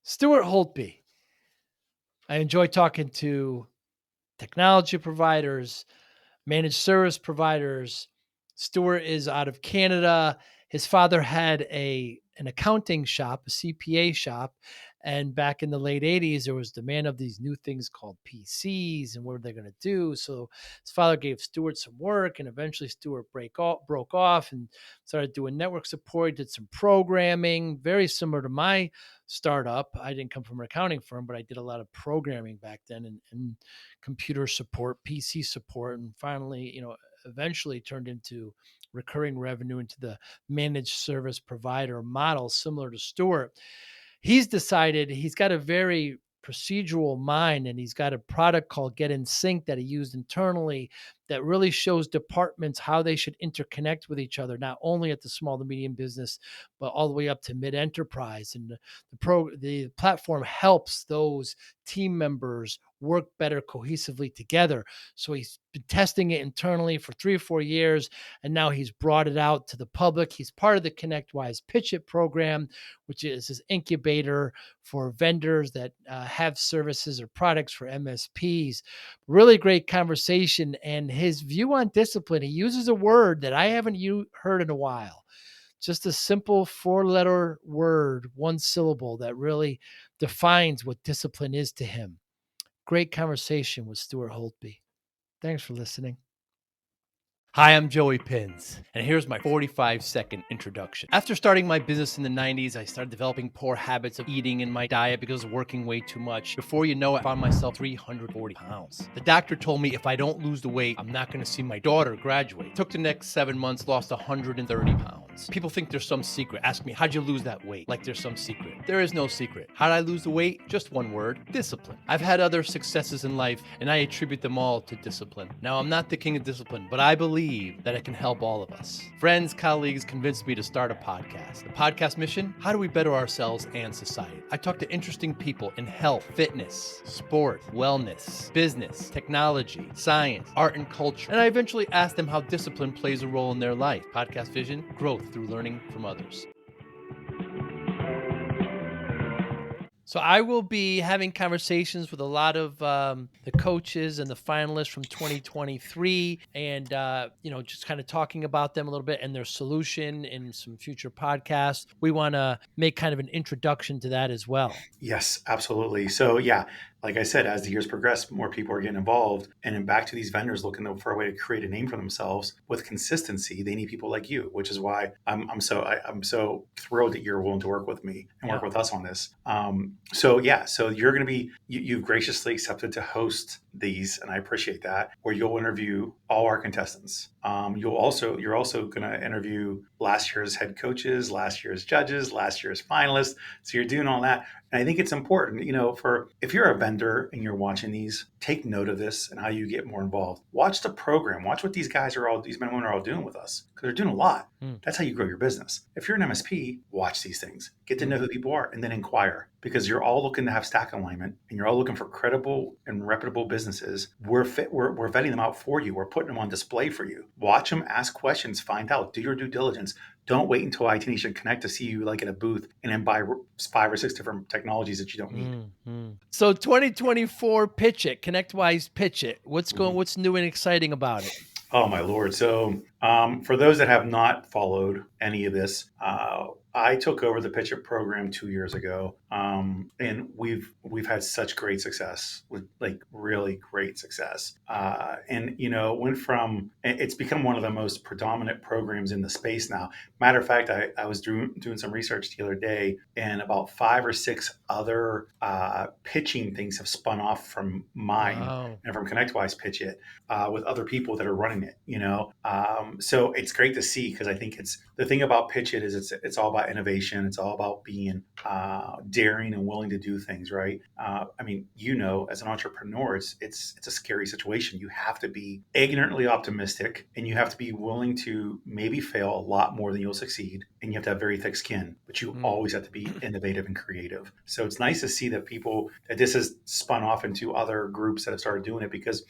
Stuart Holtby. I enjoy talking to technology providers, managed service providers. Stuart is out of Canada. His father had an accounting shop, a CPA shop. And back in the late 80s, there was demand of these new things called PCs and what are they going to do? So his father gave Stuart some work, and eventually Stuart broke off and started doing network support. He did some programming, very similar to my startup. I didn't come from an accounting firm, but I did a lot of programming back then and computer support, PC support, and finally, eventually turned into recurring revenue into the managed service provider model, similar to Stuart. He's decided he's got a very procedural mind, and he's got a product called Get in Sync that he used internally that really shows departments how they should interconnect with each other, not only at the small to medium business, but all the way up to mid-enterprise. And the platform helps those team members work better cohesively together. So he's been testing it internally for 3 or 4 years, and now he's brought it out to the public. He's part of the ConnectWise Pitch It program, which is his incubator for vendors that have services or products for MSPs. Really great conversation, and his view on discipline. He uses a word that I haven't heard in a while. Just a simple 4-letter word, one syllable, that really defines what discipline is to him. Great conversation with Stuart Holtby. Thanks for listening. Hi, I'm Joey Pinz, and here's my 45-second introduction. After starting my business in the 90s, I started developing poor habits of eating in my diet because of working way too much. Before you know it, I found myself 340 pounds. The doctor told me if I don't lose the weight, I'm not going to see my daughter graduate. Took the next 7 months, lost 130 pounds. People think there's some secret. Ask me, how'd you lose that weight? Like there's some secret. There is no secret. How'd I lose the weight? Just one word: discipline. I've had other successes in life, and I attribute them all to discipline. Now, I'm not the king of discipline, but I believe that it can help all of us. Friends, colleagues convinced me to start a podcast. The podcast mission: how do we better ourselves and society? I talk to interesting people in health, fitness, sport, wellness, business, technology, science, art, and culture. And I eventually ask them how discipline plays a role in their life. Podcast vision: growth through learning from others. So I will be having conversations with a lot of the coaches and the finalists from 2023, and just kind of talking about them a little bit and their solution in some future podcasts. We want to make kind of an introduction to that as well. Yes, absolutely. So yeah, like I said, as the years progress, more people are getting involved, and then back to these vendors looking for a way to create a name for themselves with consistency. They need people like you, which is why I'm so thrilled that you're willing to work with me and work with us on this. So you're going to be you've graciously accepted to host these, and I appreciate that. Where you'll interview all our contestants. You're also going to interview last year's head coaches, last year's judges, last year's finalists. So you're doing all that. And I think it's important, for if you're a vendor and you're watching these, take note of this and how you get more involved. Watch the program. Watch what these men and women are all doing with us, because they're doing a lot. That's how you grow your business. If you're an MSP, watch these things. Get to know who people are, and then inquire, because you're all looking to have stack alignment, and you're all looking for credible and reputable businesses. We're vetting them out for you. We're putting them on display for you. Watch them, ask questions, find out, do your due diligence. Don't wait until IT Nation Connect to see you like at a booth and then buy 5 or 6 different technologies that you don't need. So 2024 Pitch It, ConnectWise Pitch It. What's new and exciting about it? Oh my Lord. So for those that have not followed any of this, I took over the Pitch It program 2 years ago, and we've had such great success, with like really great success. And went from, it's become one of the most predominant programs in the space now. Matter of fact, I was doing some research the other day, and about 5 or 6 other pitching things have spun off from mine and from ConnectWise Pitch It with other people that are running it. So it's great to see, because I think it's the thing about Pitch It is it's all about innovation. It's all about being daring and willing to do things, right? As an entrepreneur, it's a scary situation. You have to be ignorantly optimistic, and you have to be willing to maybe fail a lot more than you'll succeed, and you have to have very thick skin, but you always have to be innovative and creative. So it's nice to see that this has spun off into other groups that have started doing it, because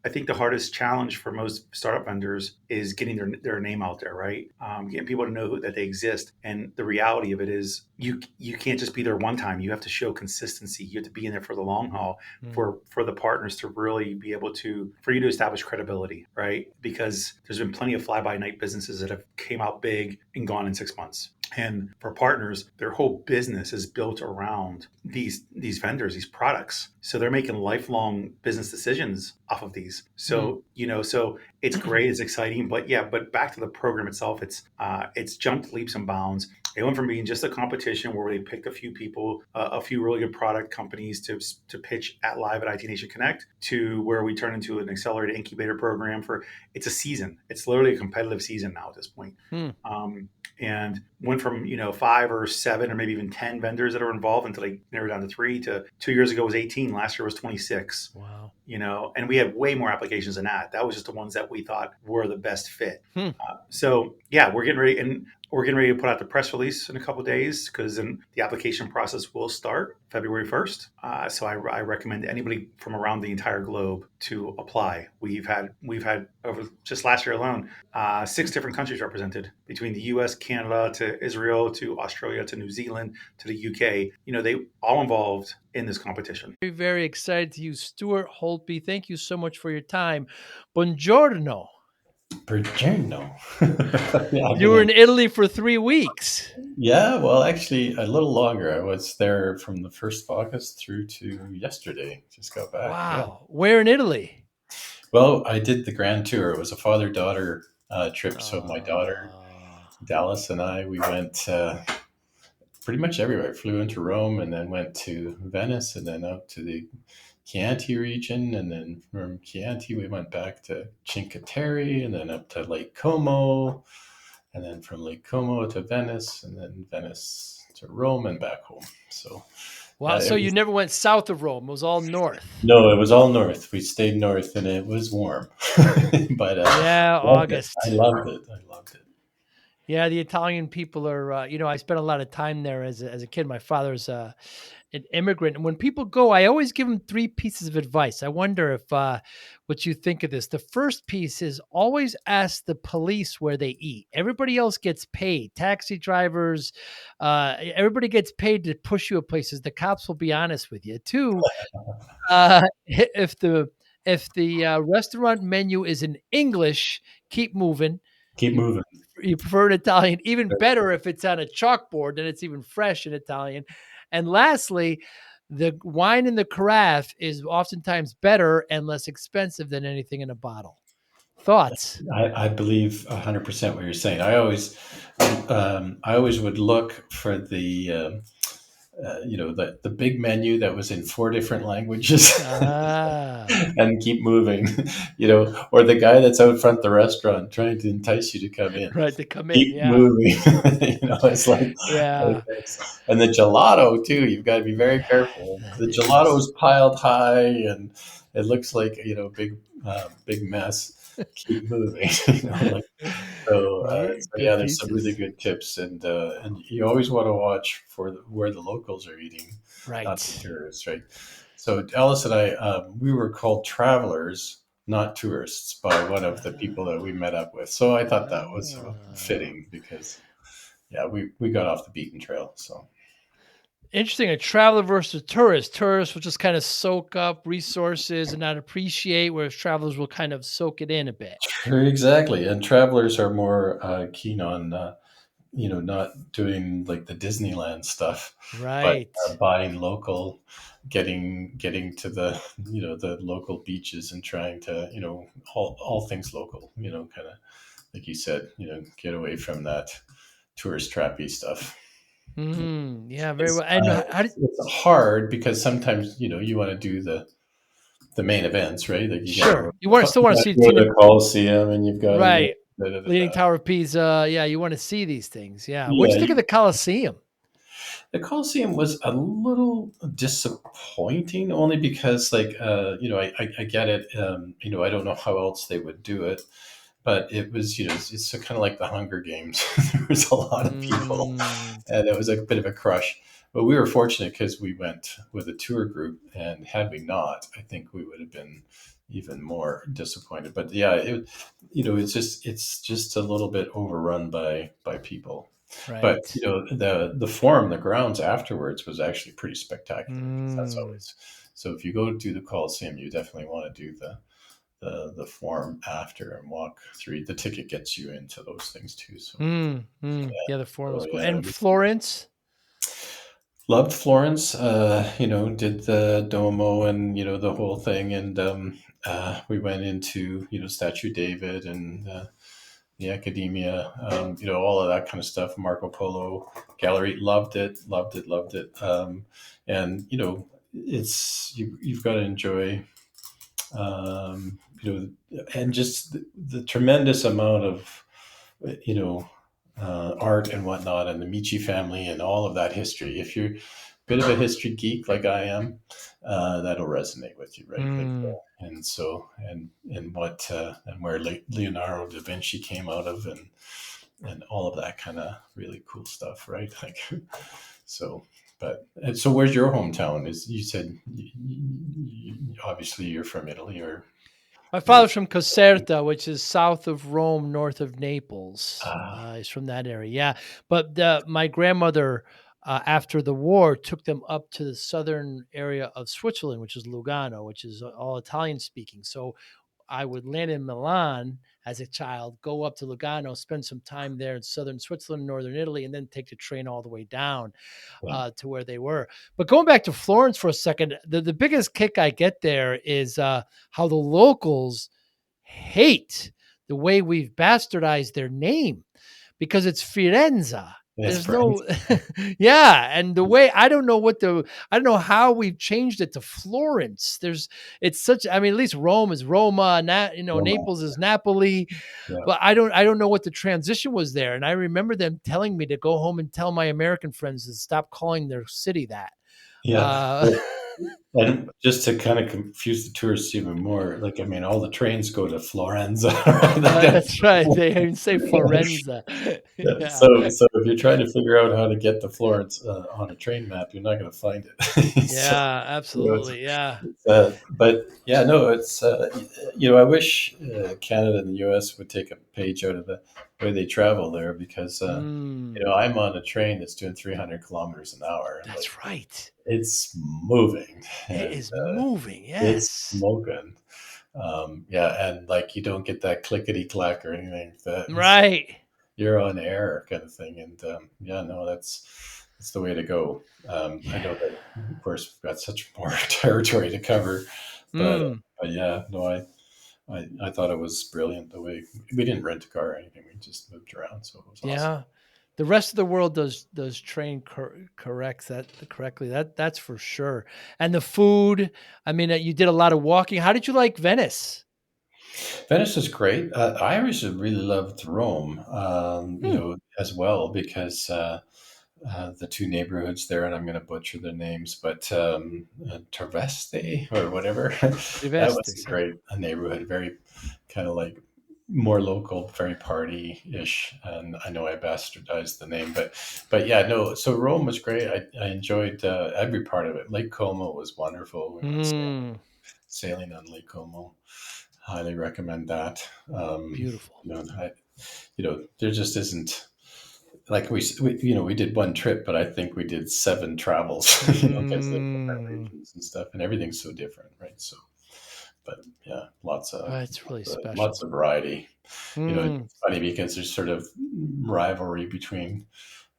I think the hardest challenge for most startup vendors is getting their name out there, right? Getting people to know that they exist. And the reality of it is you can't just be there one time. You have to show consistency. You have to be in there for the long haul for the partners to really be able to, for you to establish credibility, right? Because there's been plenty of fly-by-night businesses that have came out big and gone in 6 months. And for partners, their whole business is built around these vendors, these products. So they're making lifelong business decisions off of these. So, so it's great, it's exciting, but back to the program itself, it's jumped leaps and bounds. It went from being just a competition where they picked a few people, a few really good product companies to pitch at live at IT Nation Connect, to where we turn into an accelerated incubator program it's a season. It's literally a competitive season now at this point. And went from 5 or 7 or maybe even 10 vendors that are involved until they narrowed down to 3. To 2 years ago was 18. Last year was 26. Wow. And we had way more applications than that. That was just the ones that we thought were the best fit. So we're getting ready, and we're getting ready to put out the press release in a couple of days, because then the application process will start February 1st. So I recommend anybody from around the entire globe to apply. We've had over just last year alone, 6 different countries represented, between the US, Canada, to Israel, to Australia, to New Zealand, to the UK. They all involved in this competition. Very, very excited to use Stuart Holtby. Thank you so much for your time. Buongiorno. Buongiorno. You were in Italy for 3 weeks. Yeah, well, actually, a little longer. I was there from the 1st of August through to yesterday. Just got back. Wow. Yeah. Where in Italy? Well, I did the grand tour. It was a father-daughter trip. So my daughter, Dallas, and I, we went pretty much everywhere. Flew into Rome and then went to Venice and then out to the Chianti region, and then from Chianti we went back to Cinque Terre and then up to Lake Como, and then from Lake Como to Venice, and then Venice to Rome and back home. So wow. So you never went south of Rome. It was all north. No, it was all north. We stayed north and it was warm. But August. I loved it. Yeah, the Italian people are, I spent a lot of time there as a kid. My father's an immigrant. And when people go, I always give them 3 pieces of advice. I wonder if what you think of this. The first piece is always ask the police where they eat. Everybody else gets paid. Taxi drivers, everybody gets paid to push you at places. The cops will be honest with you. 2, if the restaurant menu is in English, keep moving. Keep moving. You prefer an Italian, even better if it's on a chalkboard, then it's even fresh in Italian. And lastly, the wine in the carafe is oftentimes better and less expensive than anything in a bottle. Thoughts? I believe 100% what you're saying. I always would look for the the big menu that was in 4 different languages and keep moving, or the guy that's out front the restaurant trying to entice you to come in. Right, to come keep in, moving. It's like, and the gelato too, you've got to be very careful. The gelato is piled high and it looks like, big mess. Keep moving. There's some really good tips, and you always want to watch for where the locals are eating, right? Not the tourists, right? So Alice and I, we were called travelers, not tourists, by one of the people that we met up with. So I thought that was fitting because, we got off the beaten trail. So. Interesting, a traveler versus a tourist. Tourists will just kind of soak up resources and not appreciate, whereas travelers will kind of soak it in a bit. Exactly, and travelers are more keen on, not doing like the Disneyland stuff, right? But buying local, getting to the the local beaches and trying to all things local. Kind of like you said, get away from that tourist trappy stuff. Yeah, very well. And it's hard because sometimes you want to do the main events, right? Like you still want to see the Coliseum, and you've got right Leaning Tower of Pisa. Yeah, you want to see these things. Yeah. What do you think of the Coliseum? The Coliseum was a little disappointing, only because, I get it. I don't know how else they would do it. But it was, it's kind of like the Hunger Games. There was a lot of people, and it was a bit of a crush. but we were fortunate because we went with a tour group, and had we not, I think we would have been even more disappointed. But yeah, it's just a little bit overrun by people. Right. But the forum, the grounds afterwards was actually pretty spectacular. That's always so. If you go to the Coliseum, you definitely want to do the forum after and walk through. The ticket gets you into those things too. So yeah, the forum was so, cool. yeah, And Florence. loved Florence. Did the Duomo and the whole thing, and we went into Statue David and the Academia, all of that kind of stuff. Marco Polo Gallery, loved it. And you've got to enjoy, and just the tremendous amount of, art and whatnot, and the Michi family and all of that history. If you're a bit of a history geek like I am, that'll resonate with you, right? And so, and what, and where Leonardo da Vinci came out of, and all of that kind of really cool stuff, right? Like, so, and so where's your hometown? You said, obviously you're from Italy, or? My father's from Caserta, which is south of Rome, north of Naples. He's from that area. Yeah. But my grandmother, after the war, took them up to the southern area of Switzerland, which is Lugano, which is all Italian speaking. So I would land in Milan as a child, go up to Lugano, spend some time there in southern Switzerland, northern Italy, and then take the train all the way down to where they were. But going back to Florence for a second, the biggest kick I get there is how the locals hate the way we've bastardized their name, because it's Firenze. There's no, and the way, I don't know how we've changed it to Florence. At least Rome is Roma, Naples is Napoli, but I don't know what the transition was there. And I remember them telling me to go home and tell my American friends to stop calling their city that. And just to kind of confuse the tourists even more, all the trains go to Florence. That's right. They even say Firenze. So if you're trying to figure out how to get to Florence on a train map, you're not going to find it. Absolutely. But yeah, no, it's, I wish Canada and the US would take a page out of the way they travel there, because, I'm on a train that's doing 300 kilometers an hour. That's right. It's moving. It is moving. Yes. It's smoking. And you don't get that clickety clack or anything. Right. You're on air kind of thing. And that's the way to go. I know that, of course, we've got such more territory to cover, but I thought it was brilliant the way we didn't rent a car or anything. We just moved around. So it was awesome. Yeah. The rest of the world does train correctly. That's for sure. And the food, you did a lot of walking. How did you like Venice? Venice is great. I actually really loved Rome, as well, because the two neighborhoods there, and I'm going to butcher their names, but Treveste or whatever. That was a great neighborhood, very kind of more local, very party-ish. And I know I bastardized the name, but yeah, no. So Rome was great. I enjoyed every part of it. Lake Como was wonderful. We went sailing on Lake Como. Highly recommend that. Beautiful. There just isn't, we did one trip, but I think we did 7 travels, because the different regions and stuff, and everything's so different, right? So, but yeah, it's really special. Lots of variety. It's funny because there's sort of rivalry between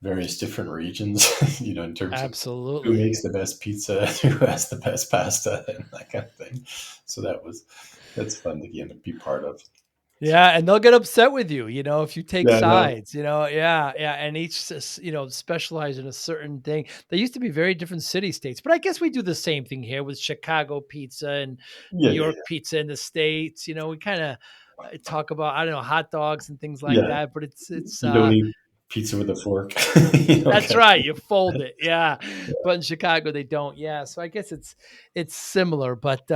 various different regions, in terms of who makes the best pizza, who has the best pasta, and that kind of thing. So that's fun to be part of. Yeah, and they'll get upset with you, if you take sides, and each, specialize in a certain thing. They used to be very different city-states, but I guess we do the same thing here with Chicago pizza and New York pizza in the States. We kind of talk about, I don't know, hot dogs and things like that, but it's you don't eat pizza with a fork. That's right. You fold it. Yeah. But in Chicago, they don't. Yeah. So I guess it's similar, but,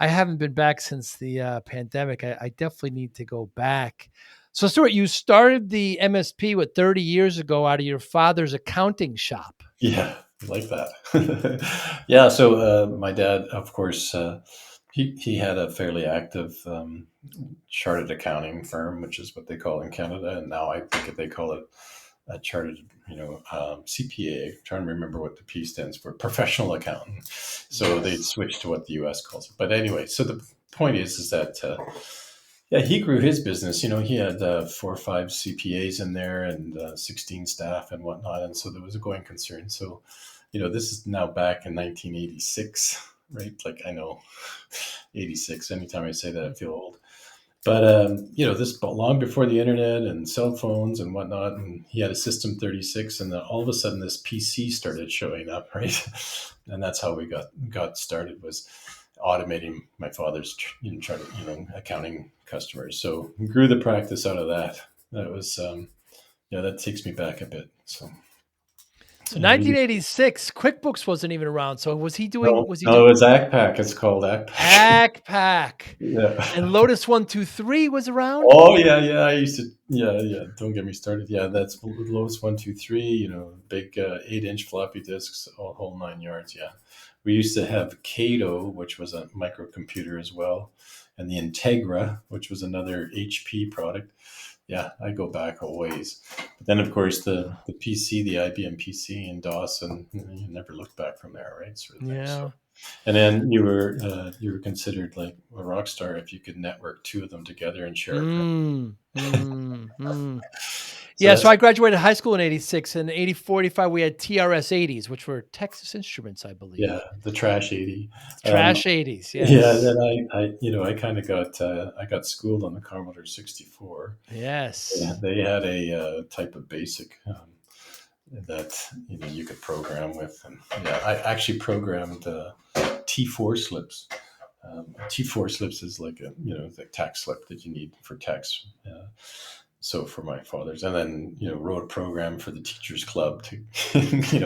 I haven't been back since the pandemic. I definitely need to go back. So Stuart, you started the MSP 30 years ago out of your father's accounting shop. Yeah, I like that. Yeah, so my dad, of course, he had a fairly active chartered accounting firm, which is what they call in Canada, and now I think they call it a chartered, CPA. I'm trying to remember what the P stands for, professional accountant. So they switched to what the US calls it. But anyway, so the point is that yeah, he grew his business. He had 4 or 5 CPAs in there and 16 staff and whatnot, and so there was a going concern. So, this is now back in 1986, right? Like I know, 86. Anytime I say that, I feel old. But this long before the internet and cell phones and whatnot, and he had a System 36, and then all of a sudden this PC started showing up, right? And that's how we got started, was automating my father's accounting customers. So we grew the practice out of that. That was that takes me back a bit. So 1986, QuickBooks wasn't even around. So was he doing? no, Was he no, doing? it's ACPAC. It's called ACPAC. ACPAC. Yeah. And Lotus 123 was around. Oh yeah. I used to. Yeah. Don't get me started. Yeah, that's Lotus 123. Big 8-inch floppy disks, whole 9 yards. Yeah, we used to have Cato, which was a microcomputer as well, and the Integra, which was another HP product. Yeah, I go back a ways. But then, of course, the PC, the IBM PC and DOS, and you never looked back from there, right? Sort of thing. Yeah. So, and then you were considered like a rock star if you could network 2 of them together and share. So I graduated high school in 86, and 84, 85, we had TRS 80s, which were Texas Instruments, I believe. Yeah, the Trash 80. Trash 80s, yes. Yeah, then I kind of got schooled on the Commodore 64. Yes. Yeah, they had a type of BASIC that you could program with, and yeah, I actually programmed T4 slips. T4 slips is like the tax slip that you need for tax. So for my father's, and then wrote a program for the teachers club to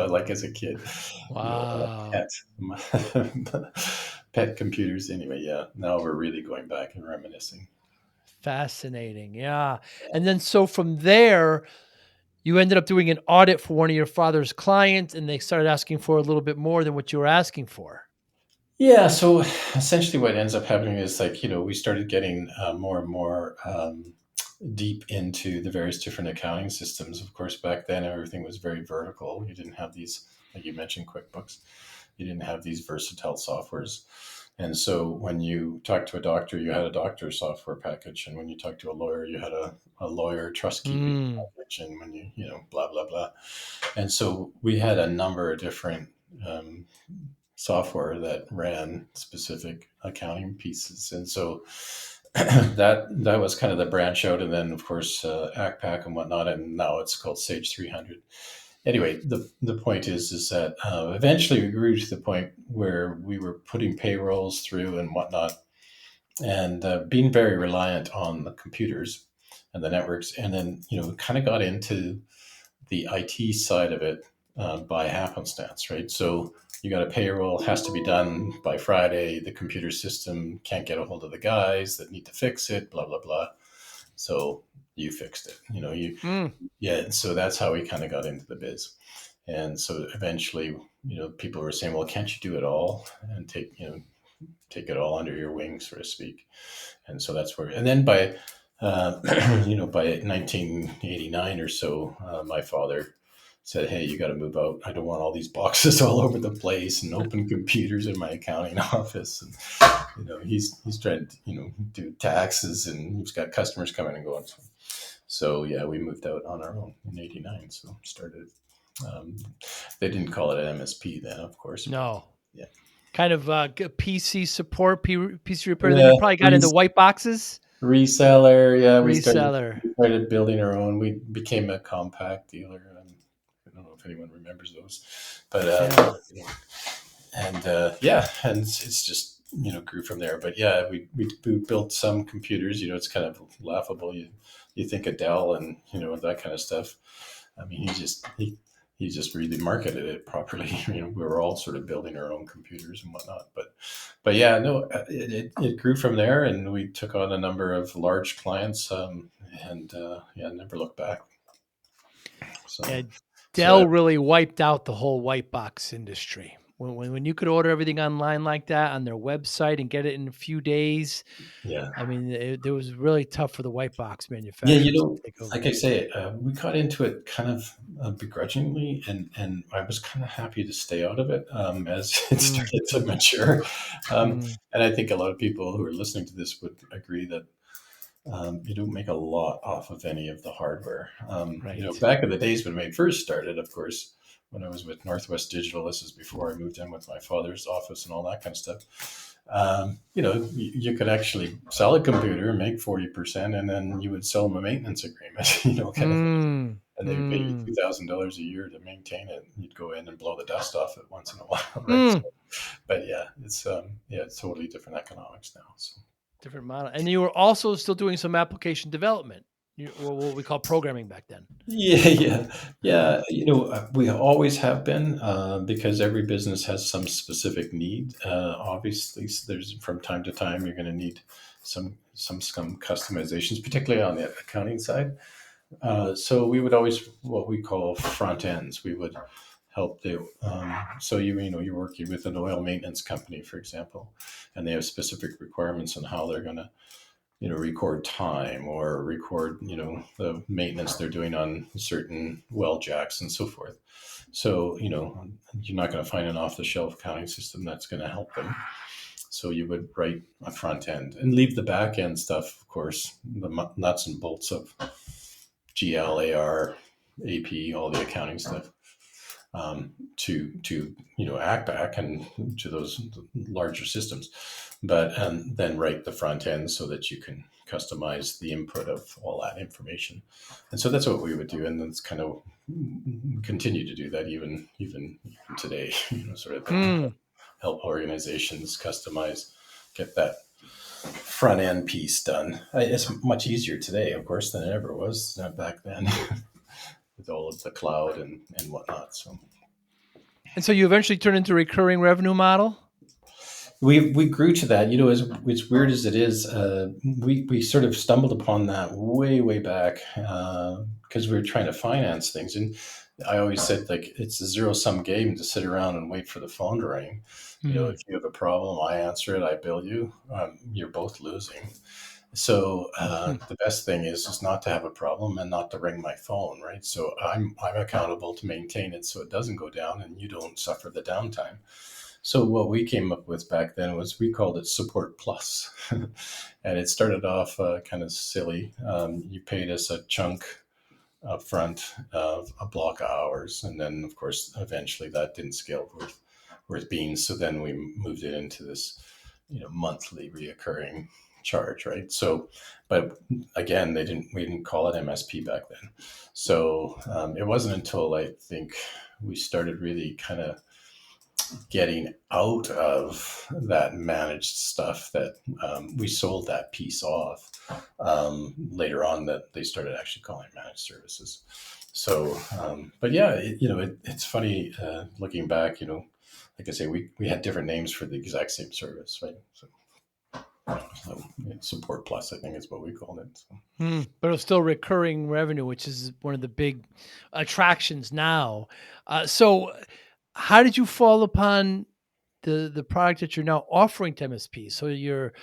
like as a kid. Wow. Pet computers. Anyway, yeah. Now we're really going back and reminiscing. Fascinating, yeah. And then so from there, you ended up doing an audit for one of your father's clients, and they started asking for a little bit more than what you were asking for. Yeah. So essentially, what ends up happening is we started getting more and more deep into the various different accounting systems. Of course, back then everything was very vertical. You didn't have these, like you mentioned, QuickBooks. You didn't have these versatile softwares. And so when you talked to a doctor, you had a doctor software package. And when you talked to a lawyer, you had a lawyer trust keeping package. And when you blah, blah, blah. And so we had a number of different software that ran specific accounting pieces. And so that was kind of the branch out. And then, of course, ACPAC and whatnot. And now it's called Sage 300. Anyway, the point is that eventually we grew to the point where we were putting payrolls through and whatnot, and being very reliant on the computers and the networks. And then, kind of got into the IT side of it by happenstance, right? So you got a payroll, has to be done by Friday. The computer system can't get a hold of the guys that need to fix it, blah, blah, blah. So you fixed it, yeah. And so that's how we kind of got into the biz. And so eventually, people were saying, well, can't you do it all and take it all under your wing, so to speak. And so that's where, and then by, by 1989 or so, my father said, hey, you got to move out. I don't want all these boxes all over the place and open computers in my accounting office. And, he's trying to, do taxes, and he's got customers coming and going. So yeah, we moved out on our own in 89. So started, they didn't call it an MSP then, of course. No. Yeah. Kind of PC support, PC repair. Yeah, then you probably got into white boxes. Reseller. Yeah. We started building our own. We became a compact dealer. I don't know if anyone remembers those, but and it's just grew from there. But yeah, we built some computers. It's kind of laughable. You think of Dell and that kind of stuff. I mean, he just really marketed it properly. We were all sort of building our own computers and whatnot. But yeah, no, it grew from there, and we took on a number of large clients, and never looked back. So. Dell really wiped out the whole white box industry. When you could order everything online like that on their website and get it in a few days, Yeah. I mean, it was really tough for the white box Yeah, manufacturers to take over. like I say, we got into it kind of begrudgingly, and I was kind of happy to stay out of it as it started to mature. And I think a lot of people who are listening to this would agree that you don't make a lot off of any of the hardware. Right. Back in the days when we first started, of course, when I was with Northwest Digital, this is before I moved in with my father's office and all that kind of stuff. You could actually sell a computer, make 40%, and then you would sell them a maintenance agreement, kind of thing. And they'd pay you $2,000 a year to maintain it. You'd go in and blow the dust off it once in a while, right? So, but yeah, it's totally different economics now. So. Different model. And you were also still doing some application development, or what we call programming back then. Yeah. We always have been because every business has some specific need. Obviously, there's from time to time you're going to need some customizations, particularly on the accounting side. So we would always what we call front ends. We would help the so you're working with an oil maintenance company, for example, and they have specific requirements on how they're going to record time or record the maintenance they're doing on certain well jacks and so forth. So you're not going to find an off-the-shelf accounting system that's going to help them. So you would write a front end and leave the back end stuff, of course, the nuts and bolts of GL, AR, AP, all the accounting stuff. To act back and to those larger systems, but then write the front end so that you can customize the input of all that information. And so that's what we would do, and that's kind of continue to do that even today. Sort of help organizations customize, get that front end piece done. It's much easier today, of course, than it ever was back then. With all of the cloud and whatnot. And so you eventually turned into a recurring revenue model? We grew to that. As weird as it is, we sort of stumbled upon that way back because we were trying to finance things. And I always said, like, it's a zero-sum game to sit around and wait for the phone to ring. If you have a problem, I answer it, I bill you. You're both losing. So the best thing is not to have a problem and not to ring my phone, right? So I'm accountable to maintain it so it doesn't go down and you don't suffer the downtime. So what we came up with back then was we called it Support Plus. And it started off kind of silly. You paid us a chunk up front of a block of hours. And then, of course, eventually that didn't scale worth beans. So then we moved it into this monthly reoccurring charge, right? So, but again, we didn't call it MSP back then. So it wasn't until I think we started really kind of getting out of that managed stuff that we sold that piece off later on that they started actually calling it managed services. So, but yeah, it's funny looking back, like I say, we had different names for the exact same service, right? So Support Plus, I think is what we called it. So. But it's still recurring revenue, which is one of the big attractions now. So how did you fall upon the product that you're now offering to MSP? So you're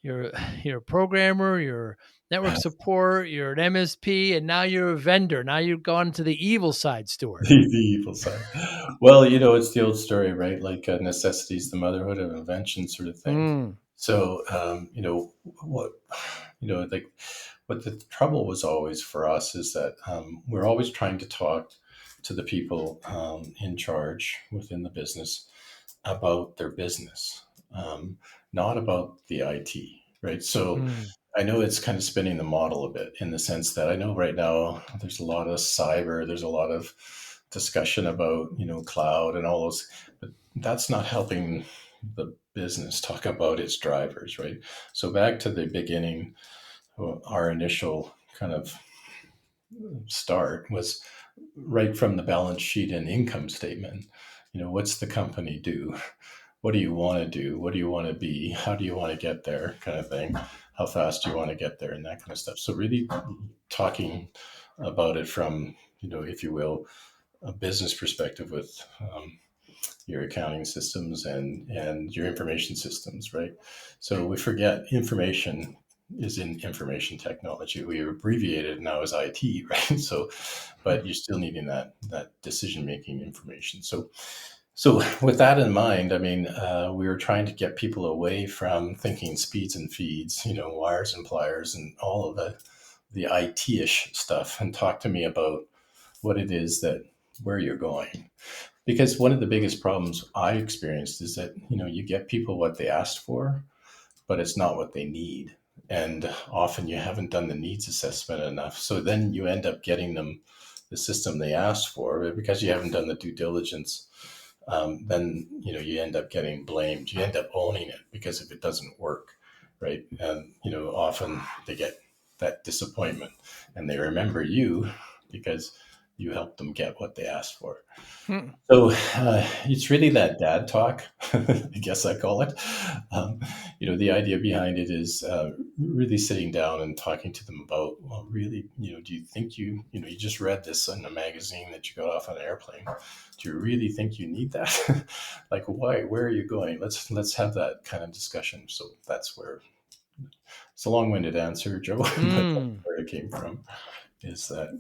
a programmer, you're network support, you're an MSP, and now you're a vendor. Now you've gone to the evil side, Stuart. The evil side. Well, it's the old story, right? Like necessity is the motherhood of invention, sort of thing. So, what the trouble was always for us is that we're always trying to talk to the people in charge within the business about their business, not about the IT, right? So I know it's kind of spinning the model a bit in the sense that I know right now there's a lot of cyber, there's a lot of discussion about, cloud and all those, but that's not helping the business talk about its drivers, right? So back to the beginning, our initial kind of start was right from the balance sheet and income statement. What's the company do? What do you want to do? What do you want to be? How do you want to get there, kind of thing? How fast do you want to get there, and that kind of stuff. So really talking about it from, if you will, a business perspective with your accounting systems and your information systems, right? So we forget information is in information technology. We abbreviate it now as IT, right? So, but you're still needing that decision-making information. So with that in mind, I mean, we were trying to get people away from thinking speeds and feeds, wires and pliers and all of the IT-ish stuff, and talk to me about what it is where you're going. Because one of the biggest problems I experienced is that, you get people what they asked for, but it's not what they need. And often you haven't done the needs assessment enough. So then you end up getting them the system they asked for, but because you haven't done the due diligence, then, you end up getting blamed. You end up owning it because if it doesn't work, right? And, often they get that disappointment and they remember you because you helped them get what they asked for. So it's really that dad talk, I guess I call it. The idea behind it is really sitting down and talking to them about, well, really, do you think you just read this in a magazine that you got off on an airplane? Do you really think you need that? Like, why? Where are you going? Let's have that kind of discussion. So that's where it's a long-winded answer, Joe, but that's where it came from, is that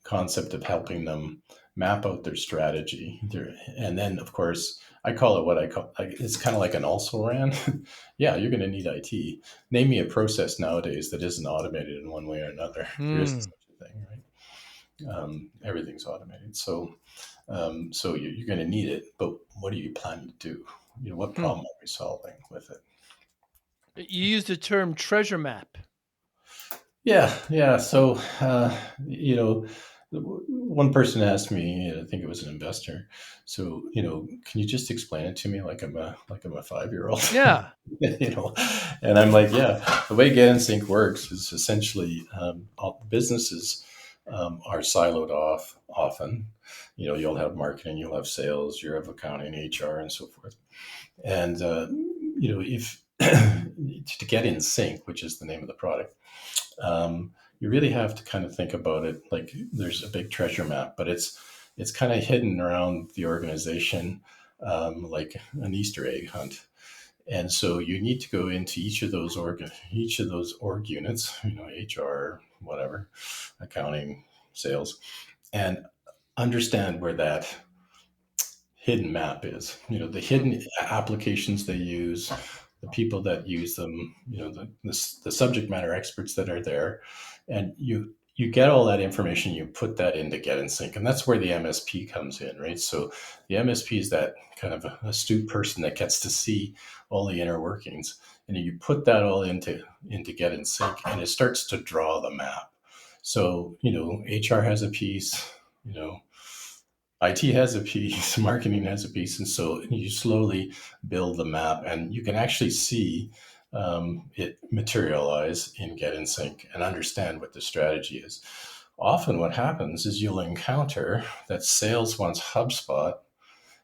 concept of helping them map out their strategy. And then, of course, I call it it's kind of like an also ran. Yeah, you're going to need IT. Name me a process nowadays that isn't automated in one way or another. There isn't such a thing, right? Everything's automated. So you're going to need it, but what are you planning to do? What problem are we solving with it? You used the term treasure map. Yeah. So, one person asked me, I think it was an investor. So, can you just explain it to me like I'm a 5-year-old? Yeah. And I'm like, yeah, the way Get in Sync works is essentially all businesses are siloed off often. You'll have marketing, you'll have sales, you have accounting, HR, and so forth. And, if to Get in Sync, which is the name of the product, you really have to kind of think about it like there's a big treasure map, but it's kind of hidden around the organization, like an Easter egg hunt. And so you need to go into each of those org units, HR, whatever, accounting, sales, and understand where that hidden map is. The hidden applications they use, the people that use them, the subject matter experts that are there, and you get all that information, you put that into Get in Sync, and that's where the MSP comes in, right? So the MSP is that kind of astute person that gets to see all the inner workings, and you put that all into Get in Sync, and it starts to draw the map. So HR has a piece, IT has a piece, marketing has a piece, and so you slowly build the map, and you can actually see it materialize in Get in Sync and understand what the strategy is. Often, what happens is you'll encounter that sales wants HubSpot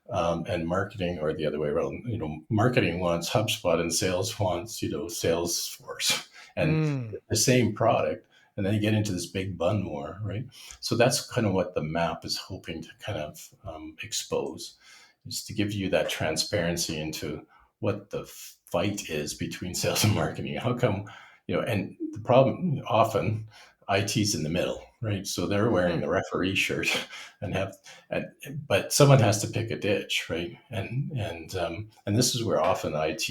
and marketing, or the other way around. Marketing wants HubSpot and sales wants Salesforce, and the same product. And then you get into this big bun war, right? So that's kind of what the map is hoping to kind of expose, is to give you that transparency into what the fight is between sales and marketing. How come, and the problem often IT's in the middle, right? So they're wearing the referee shirt but someone has to pick a ditch, right? And this is where often IT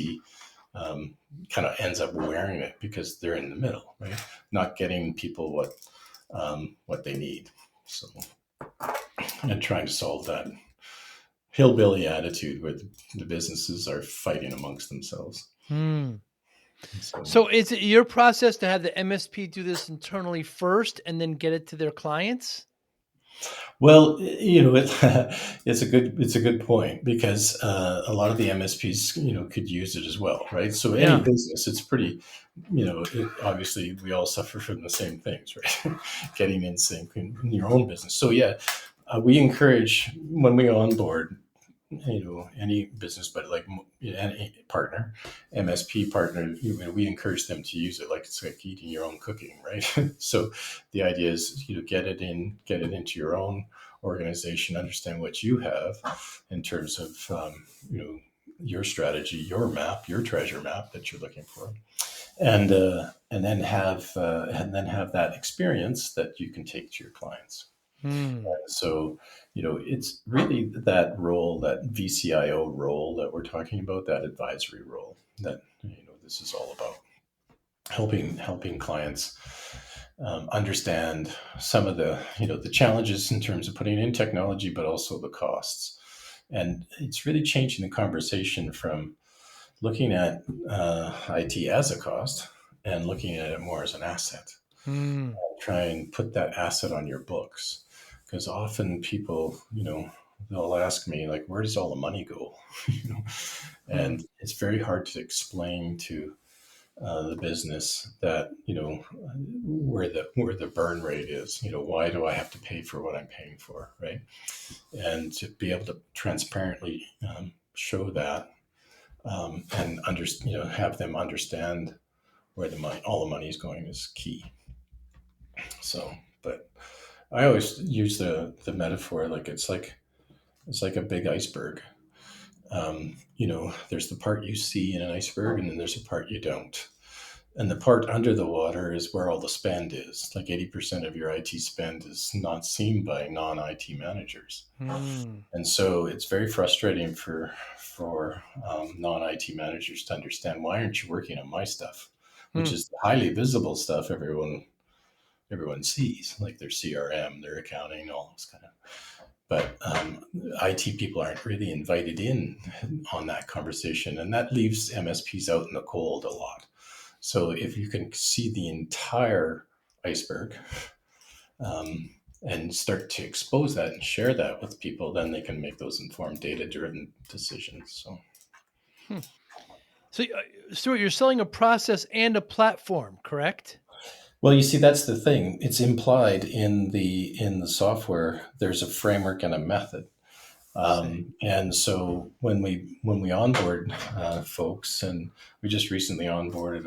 kind of ends up wearing it because they're in the middle, right? Not getting people what they need. So, and trying to solve that hillbilly attitude where the businesses are fighting amongst themselves. So is it your process to have the MSP do this internally first and then get it to their clients? Well, it's a good point, because a lot of the MSPs, could use it as well, right? So any business, it's pretty, obviously we all suffer from the same things, right? Getting in sync in your own business. So we encourage, when we onboard, any business, but like any partner, MSP partner, we encourage them to use it like it's like eating your own cooking, right? So the idea is, get it into your own organization, understand what you have in terms of your strategy, your map, your treasure map that you're looking for, and then have that experience that you can take to your clients. So, it's really that role, that VCIO role that we're talking about, that advisory role that, this is all about helping clients understand some of the challenges in terms of putting in technology, but also the costs. And it's really changing the conversation from looking at IT as a cost and looking at it more as an asset. Try and put that asset on your books. Because often people, they'll ask me, like, where does all the money go? And it's very hard to explain to the business that, where the burn rate is. Why do I have to pay for what I'm paying for, right? And to be able to transparently show that and have them understand where all the money is going is key. So, but I always use the metaphor like it's like a big iceberg. There's the part you see in an iceberg, and then there's a part you don't. And the part under the water is where all the spend is. Like 80% of your IT spend is not seen by non-IT managers. And so it's very frustrating for non-IT managers to understand, why aren't you working on my stuff, which is the highly visible stuff everyone sees, like their CRM, their accounting, all this kind of. But IT people aren't really invited in on that conversation, and that leaves MSPs out in the cold a lot. So if you can see the entire iceberg and start to expose that and share that with people, then they can make those informed, data-driven decisions. So, Stuart, you're selling a process and a platform, correct? Well, you see, that's the thing. It's implied in the software. There's a framework and a method. And so when we onboard folks, and we just recently onboarded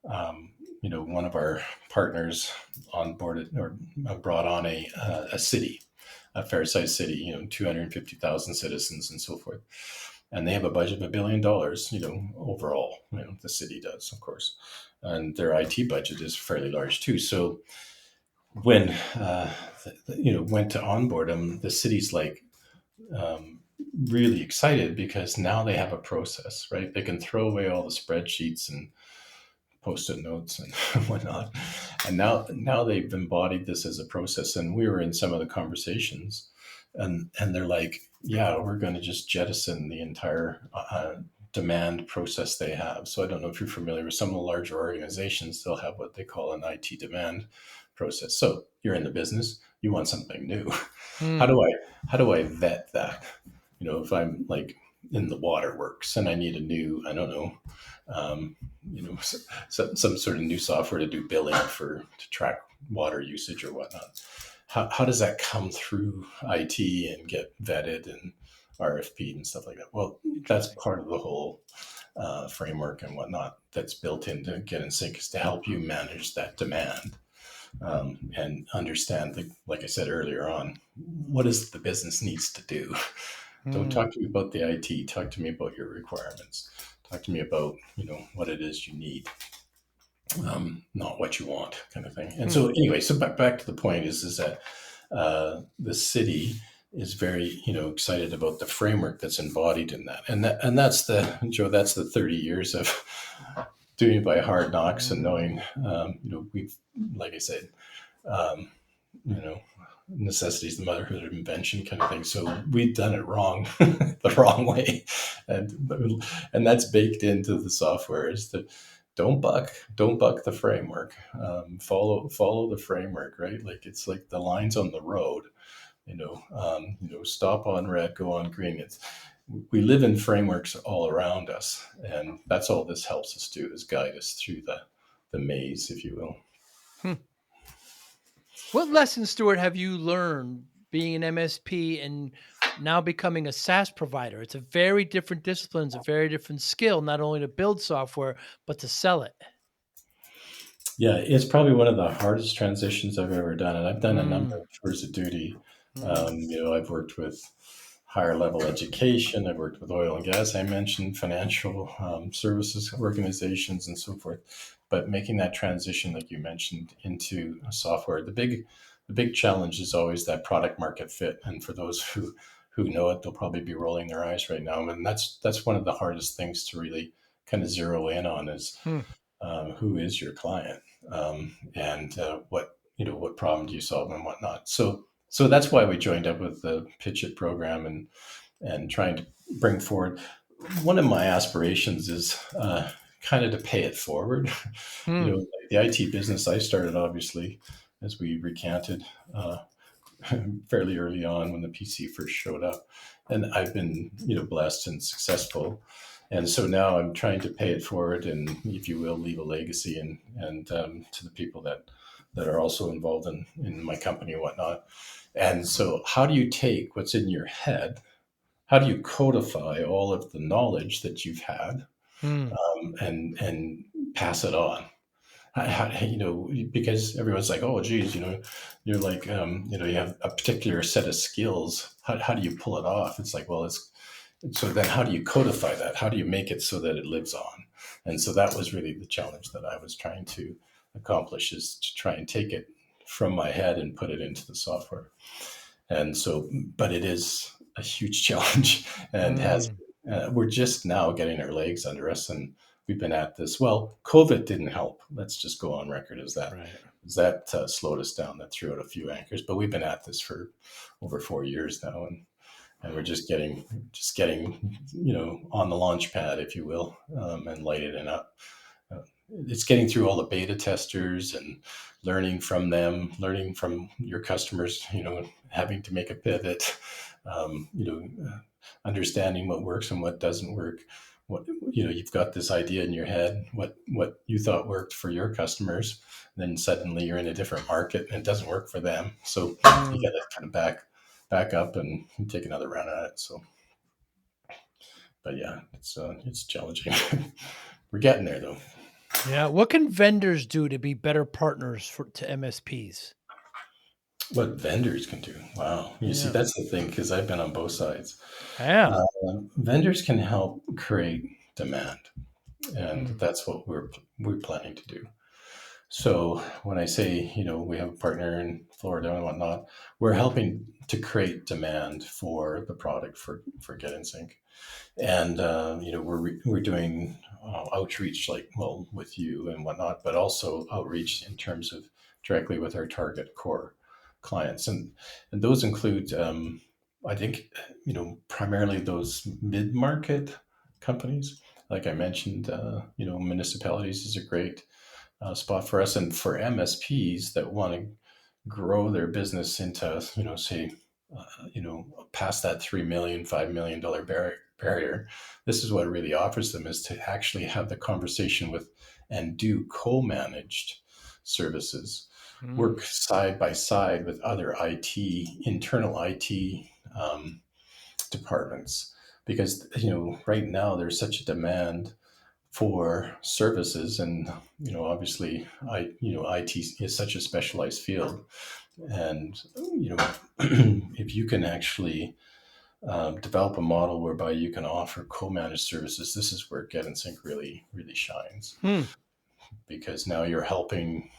one of our partners onboarded or brought on a city, a fair-sized city, 250,000 citizens and so forth. And they have a budget of $1 billion, overall, the city does, of course. And their IT budget is fairly large too. So when, went to onboard them, the city's like really excited because now they have a process, right? They can throw away all the spreadsheets and Post-it notes and whatnot. And now they've embodied this as a process. And we were in some of the conversations and they're like, yeah, we're going to just jettison the entire demand process they have. So I don't know if you're familiar with some of the larger organizations, they'll have what they call an IT demand process. So you're in the business, you want something new. How do I vet that? If I'm like in the waterworks and I need a new, I don't know, some sort of new software to do billing to track water usage or whatnot. How does that come through IT and get vetted and RFP'd and stuff like that? Well, that's part of the whole framework and whatnot that's built into Get in Sync, is to help you manage that demand and understand, like I said earlier on, what is the business needs to do. Don't talk to me about the IT. Talk to me about your requirements. Talk to me about, what it is you need, not what you want, kind of thing. And so anyway, so back to the point is that the city is very, excited about the framework that's embodied in that. And that's the 30 years of doing it by hard knocks and knowing, we've, like I said, necessity is the motherhood of invention, kind of thing. So we've done it wrong, the wrong way, and that's baked into the software. Is that don't buck the framework. Follow the framework, right? Like it's like the lines on the road. Stop on red, go on green. We live in frameworks all around us, and that's all this helps us do, is guide us through the maze, if you will. What lessons, Stuart, have you learned being an MSP and now becoming a SaaS provider? It's a very different discipline. It's a very different skill, not only to build software, but to sell it. Yeah, it's probably one of the hardest transitions I've ever done. And I've done a number of tours of duty I've worked with higher level education. I've worked with oil and gas. I mentioned financial services organizations and so forth. But making that transition, like you mentioned, into software, the big challenge is always that product market fit. And for those who know it, they'll probably be rolling their eyes right now. And that's one of the hardest things to really kind of zero in on is who is your client, and what problem do you solve and whatnot. So that's why we joined up with the Pitch It program and trying to bring forward. One of my aspirations is kind of to pay it forward. Like the IT business I started, obviously, as we recanted fairly early on when the PC first showed up, and I've been blessed and successful. And so now I'm trying to pay it forward, and if you will, leave a legacy and to the people that are also involved in my company and whatnot. And so, how do you take what's in your head? How do you codify all of the knowledge that you've had and pass it on? Because everyone's like, oh, geez, you're like, you have a particular set of skills. How do you pull it off? It's like, well, so then how do you codify that? How do you make it so that it lives on? And so that was really the challenge that I was trying to accomplish, is to try and take it from my head and put it into the software. And so, but it is a huge challenge, and we're just now getting our legs under us, and we've been at this. Well, COVID didn't help. Let's just go on record as that. Right. That slowed us down. That threw out a few anchors, but we've been at this for over 4 years now, and we're just getting on the launch pad, if you will, and lighting it up. It's getting through all the beta testers and learning from them, learning from your customers, having to make a pivot, understanding what works and what doesn't work. You've got this idea in your head, what you thought worked for your customers, and then suddenly you're in a different market and it doesn't work for them. So you got to kind of back up and take another run at it. So, but yeah, it's challenging. We're getting there though. Yeah. What can vendors do to be better partners to MSPs? What vendors can do? Wow. You see, that's the thing, because I've been on both sides. Yeah. Vendors can help create demand, and that's what we're planning to do. So when I say, we have a partner in Florida and whatnot, we're helping to create demand for the product for Get in Sync. And, we're doing outreach with you and whatnot, but also outreach in terms of directly with our target core clients. And those include, I think, primarily those mid-market companies. Like I mentioned, municipalities is a great spot for us, and for MSPs that want to grow their business into, say, past that $3 million, $5 million barrier. This is what really offers them, is to actually have the conversation with and do co-managed services, work side by side with other internal IT departments, because right now there's such a demand for services, and obviously IT is such a specialized field, and if you can actually develop a model whereby you can offer co-managed services, this is where Get in Sync really shines, because now you're helping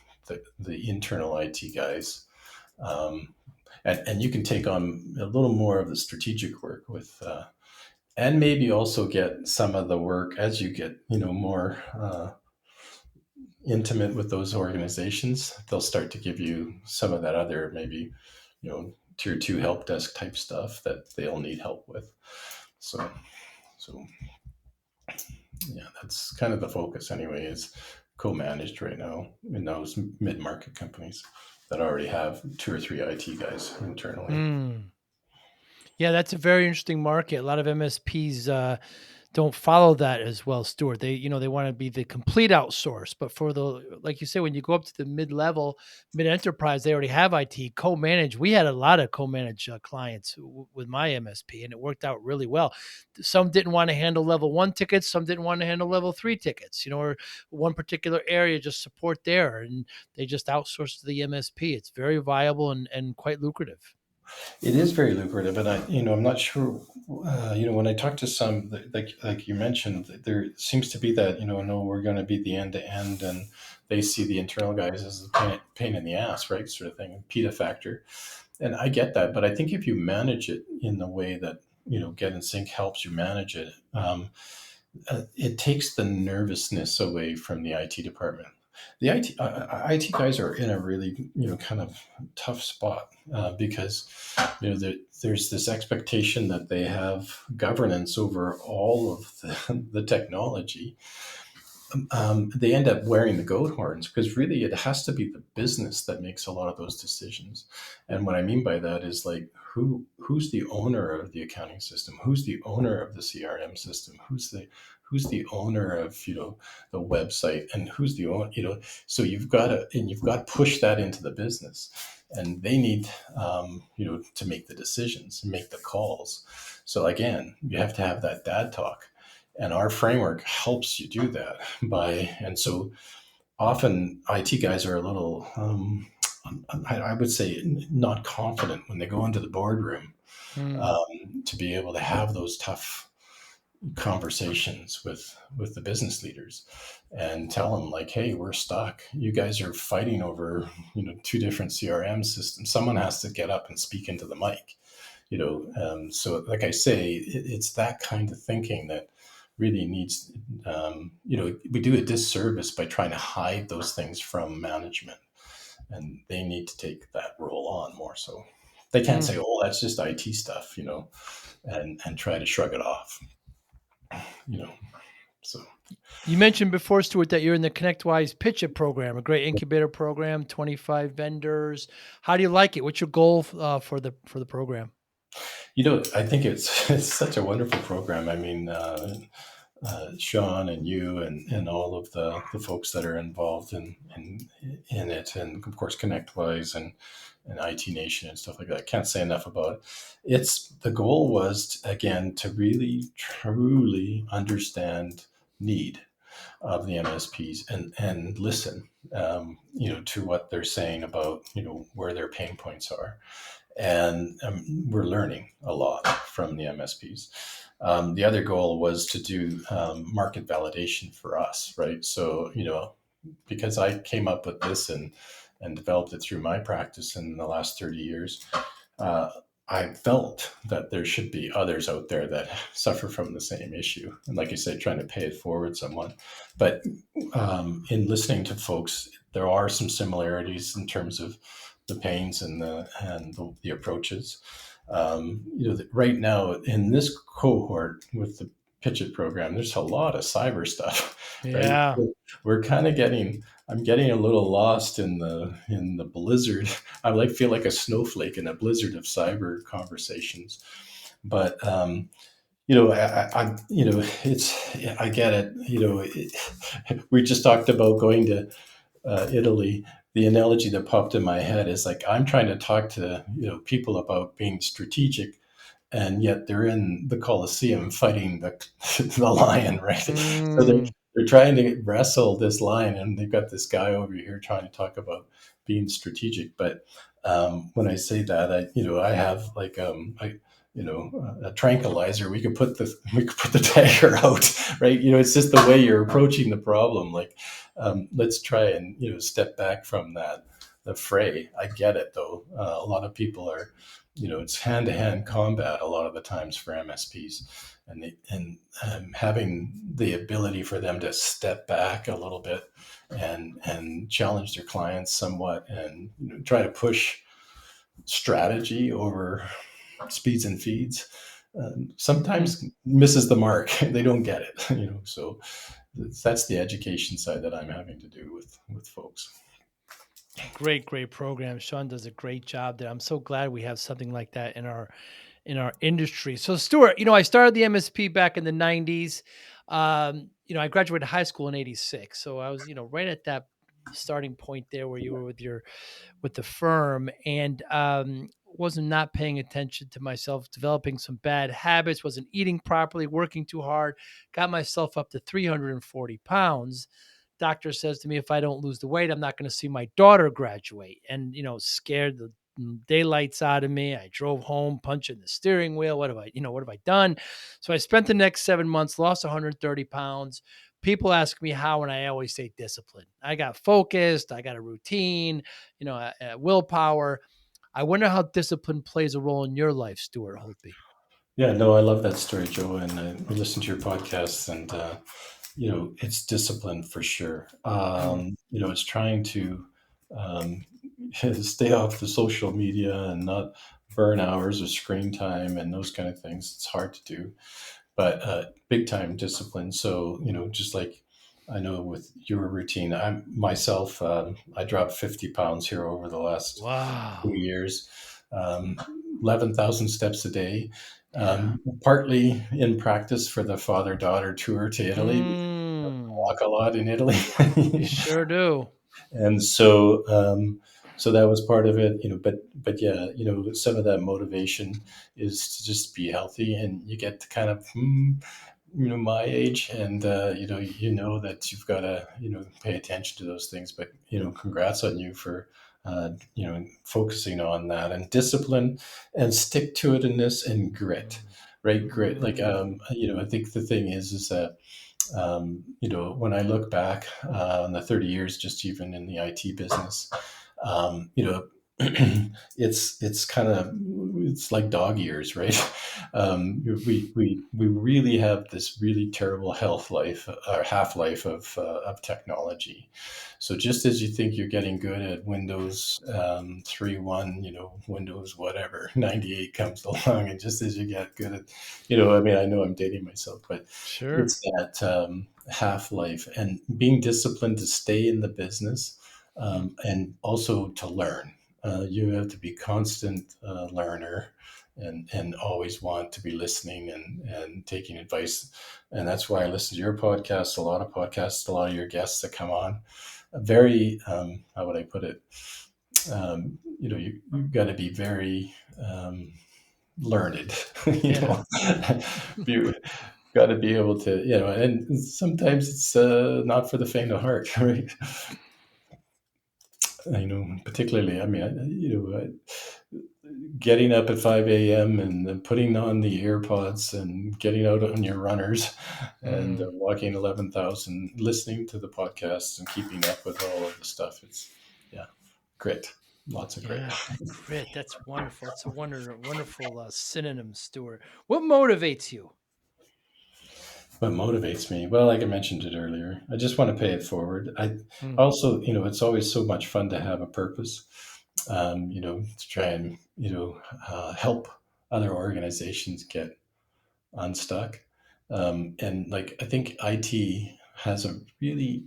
the internal IT guys, and you can take on a little more of the strategic work with and maybe also get some of the work as you get more intimate with those organizations. They'll start to give you some of that other, maybe tier 2 help desk type stuff that they'll need help with. So yeah, that's kind of the focus anyway, is co-managed right now in those mid-market companies that already have 2 or 3 IT guys internally. Yeah, that's a very interesting market. A lot of MSPs don't follow that as well, Stuart. They want to be the complete outsource, but for like you said, when you go up to the mid-level, mid-enterprise, they already have IT co-managed. We had a lot of co-managed clients with my MSP, and it worked out really well. Some didn't want to handle level 1 tickets, some didn't want to handle level 3 tickets, or one particular area, just support there, and they just outsourced to the MSP. It's very viable and quite lucrative. It is very lucrative, and I'm not sure. When I talk to some, like you mentioned, there seems to be that, no, we're going to be the end to end, and they see the internal guys as a pain in the ass, right, sort of thing, PETA factor. And I get that, but I think if you manage it in the way that, Get in Sync helps you manage it, it takes the nervousness away from the IT department. The IT guys are in a really, kind of tough spot, because, there's this expectation that they have governance over all of the technology. They end up wearing the goat horns, because really it has to be the business that makes a lot of those decisions. And what I mean by that is, like, who's the owner of the accounting system? Who's the owner of the CRM system? Who's the owner of, the website, and who's the owner, so you've got to push that into the business, and they need, to make the decisions and make the calls. So again, you have to have that dad talk. And our framework helps you do that and so often IT guys are a little, I would say, not confident when they go into the boardroom, to be able to have those tough conversations with the business leaders and tell them, like, hey, we're stuck. You guys are fighting over, two different CRM systems. Someone has to get up and speak into the mic, so like I say, it's that kind of thinking that really needs, we do a disservice by trying to hide those things from management, and they need to take that role on more. So they can't say, oh, that's just IT stuff, and try to shrug it off, so. You mentioned before, Stuart, that you're in the ConnectWise Pitch It program, a great incubator program, 25 vendors. How do you like it? What's your goal for the program? I think it's such a wonderful program. I mean, Sean and you and all of the folks that are involved in it, and of course ConnectWise and IT Nation and stuff like that. I can't say enough about it. The goal was again to really truly understand need of the MSPs and listen, to what they're saying about, where their pain points are. And we're learning a lot from the MSPs. The other goal was to do market validation for us, right? So, because I came up with this and developed it through my practice in the last 30 years, I felt that there should be others out there that suffer from the same issue. And like you said, trying to pay it forward somewhat. But in listening to folks, there are some similarities in terms of the pains and the approaches. Right now in this cohort with the Pitch It program, there's a lot of cyber stuff, Yeah. right? We're kind of I'm getting a little lost in the blizzard. I feel like a snowflake in a blizzard of cyber conversations. But I get it. We just talked about going to Italy. The analogy that popped in my head is, like, I'm trying to talk to people about being strategic, and yet they're in the Colosseum fighting the lion, right? So they're trying to wrestle this lion, and they've got this guy over here trying to talk about being strategic. But when I say that, I have like a tranquilizer. We could put the dagger out, right? It's just the way you're approaching the problem. Like, let's try and step back from the fray. I get it though. A lot of people are, it's hand-to-hand combat a lot of the times for MSPs, and having the ability for them to step back a little bit and challenge their clients somewhat, and try to push strategy over speeds and feeds, sometimes misses the mark. They don't get it, so that's the education side that I'm having to do with folks. Great program. Sean does a great job there. I'm so glad we have something like that in our industry. So Stuart, I started the MSP back in the 90s. I graduated high school in 86. So I was, right at that starting point there where you were with the firm, and wasn't not paying attention to myself, developing some bad habits, wasn't eating properly, working too hard, got myself up to 340 pounds. Doctor says to me, if I don't lose the weight, I'm not going to see my daughter graduate. And, scared the daylights out of me. I drove home, punching the steering wheel. What have I done? So I spent the next 7 months, lost 130 pounds. People ask me how, and I always say discipline. I got focused. I got a routine, willpower. I wonder how discipline plays a role in your life, Stuart Holtby. Yeah, no, I love that story, Joe. And we listen to your podcasts, and it's discipline for sure. It's trying to um, stay off the social media and not burn hours of screen time and those kind of things. It's hard to do, but big time discipline. So, just like I know with your routine, I dropped 50 pounds here over the last Wow. 2 years, 11,000 steps a day. Partly in practice for the father-daughter tour to Italy. Walk a lot in Italy. Sure do. And so that was part of it, but yeah, some of that motivation is to just be healthy, and you get to kind of, my age, and that you've got to, pay attention to those things, but, congrats on you for, focusing on that, and discipline and stick to it-ness and grit, right? Grit. Like, I think the thing is that, when I look back on the 30 years, just even in the IT business, it's like dog years, right? We really have this really terrible half life of technology. So just as you think you're getting good at Windows 3.1, Windows whatever 98 comes along, and just as you get good at, I know I'm dating myself, but sure, it's that half life, and being disciplined to stay in the business, and also to learn. You have to be constant learner, and always want to be listening and taking advice. And that's why I listen to your podcast, a lot of your guests that come on. Very, how would I put it? You've got to be very learned. You got to be able to, and sometimes it's not for the faint of heart, right? I know, particularly, getting up at 5 a.m. and then putting on the AirPods and getting out on your runners and walking 11,000, listening to the podcasts and keeping up with all of the stuff. It's, grit. Lots of grit. Yeah, grit. That's wonderful. It's a wonderful synonym, Stuart. What motivates you? What motivates me? Well, like I mentioned it earlier, I just want to pay it forward. I also, it's always so much fun to have a purpose, to try and, help other organizations get unstuck. And like, I think IT has a really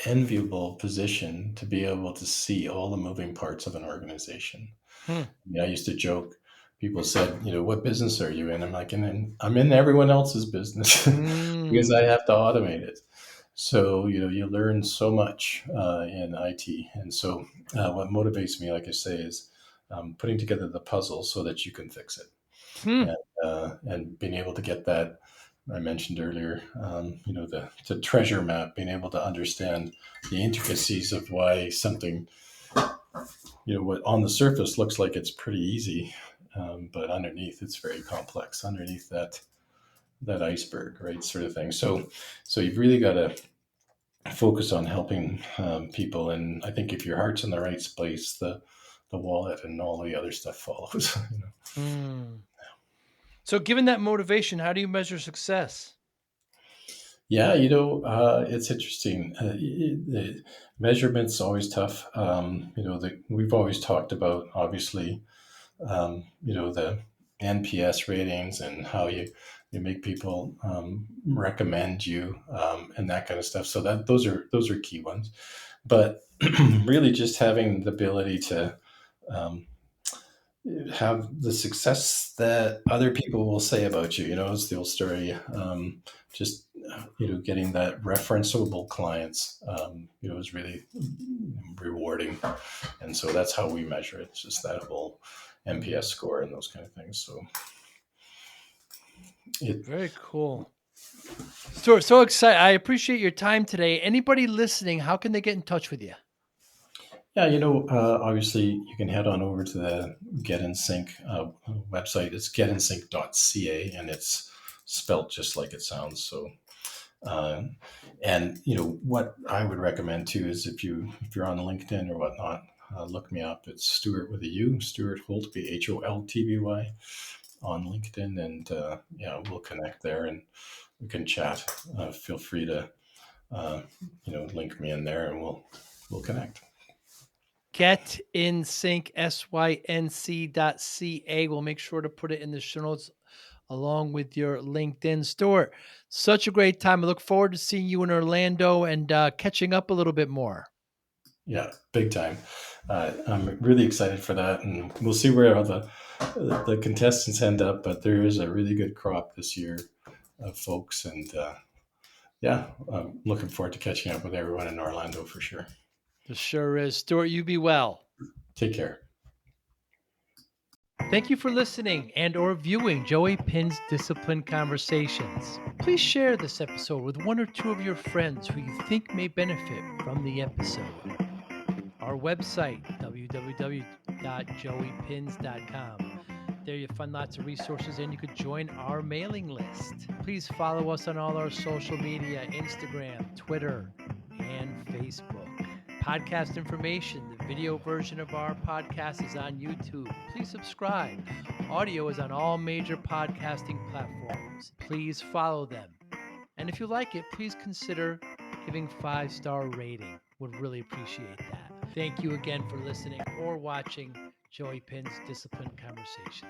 enviable position to be able to see all the moving parts of an organization. I used to joke, people said, what business are you in? I'm like, I'm in everyone else's business because I have to automate it. So, you learn so much in IT. And so what motivates me, like I say, is putting together the puzzle so that you can fix it. And being able to get that, I mentioned earlier, the treasure map, being able to understand the intricacies of why something, what on the surface looks like it's pretty easy, but underneath it's very complex, underneath that iceberg, right, sort of thing. So you've really got to focus on helping people, and I think if your heart's in the right place, the wallet and all the other stuff follows. So given that motivation, how do you measure success? Yeah, it's interesting. The measurement's always tough. We've always talked about, obviously, the NPS ratings and how you make people recommend you, and that kind of stuff. So those are key ones. But really, just having the ability to have the success that other people will say about you. It's the old story. Just getting that referenceable clients, is really rewarding, and so that's how we measure it. It's just that whole NPS score and those kind of things. So, very cool. Stuart, so excited! I appreciate your time today. Anybody listening, how can they get in touch with you? Yeah, obviously you can head on over to the Get in Sync website. It's getinsync.ca, and it's spelt just like it sounds. So, uh, and what I would recommend too is if you're on LinkedIn or whatnot, look me up. It's Stuart with a U, Stuart Holtby, Holtby on LinkedIn, and we'll connect there and we can chat. Feel free to link me in there, and we'll connect. Get in sync, sync.ca. We'll make sure to put it in the show notes along with your LinkedIn. Stuart, such a great time. I look forward to seeing you in Orlando and catching up a little bit more. Yeah, big time. I'm really excited for that, and we'll see where all the contestants end up. But there is a really good crop this year of folks, and I'm looking forward to catching up with everyone in Orlando for sure. It sure is. Stuart, you be well. Take care. Thank you for listening and or viewing Joey Pinz Disciple Conversations. Please share this episode with one or two of your friends who you think may benefit from the episode. Our website, www.joeypinz.com. There you'll find lots of resources and you could join our mailing list. Please follow us on all our social media, Instagram, Twitter, and Facebook. Podcast information, the video version of our podcast is on YouTube. Please subscribe. Audio is on all major podcasting platforms. Please follow them. And if you like it, please consider giving 5-star rating. Would really appreciate that. Thank you again for listening or watching Joey Pinz Disciple Conversations.